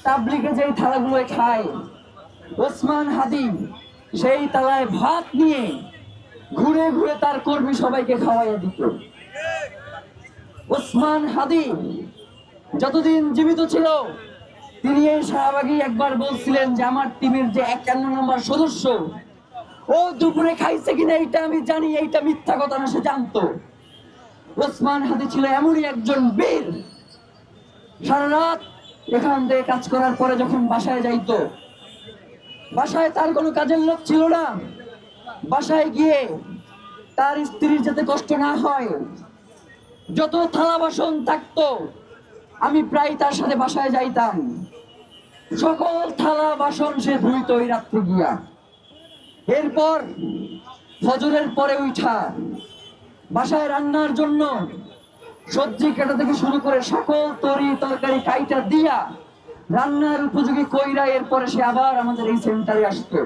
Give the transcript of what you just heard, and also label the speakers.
Speaker 1: তাবলিগে যেই থালাগুলো খায়, ওসমান হাদি সেই তালায় ভাত নিয়ে ঘুরে ঘুরে তার কর্মী সবাইকে খাওয়াইয়া দিত। ওসমান হাদি যতদিন জীবিত ছিল তিনি এই শাহবাগী একবার বলছিলেন যে আমার টিমের যে 51 নম্বর সদস্য ও দুপুরে খাইছে কিনা এইটা আমি জানি, এইটা মিথ্যা কথা না, সে জানতো। ওসমান হাদি ছিল এমনই একজন বীর। সারা রাত এখান থেকে কাজ করার পরে যখন বাসায় যাইতো, বাসায় তার কোনো কাজের লোক ছিল না, বাসায় গিয়ে তার স্ত্রীর যাতে কষ্ট না হয় যত থালা বাসন থাকতো আমি প্রায় তার সাথে বাসায় যাইতাম, সকল থালা বাসন সে ধুইত ওই রাত্রে গিয়া। এরপর ফজরের পরে উঠা বাসায় রান্নার জন্য সবজি কাটা থেকে শুরু করে সকল তরি তরকারি কাইটা দিয়া রান্নার উপযোগী কইরা এরপরে সে আবার আমাদের এই সেন্টারে আসতো।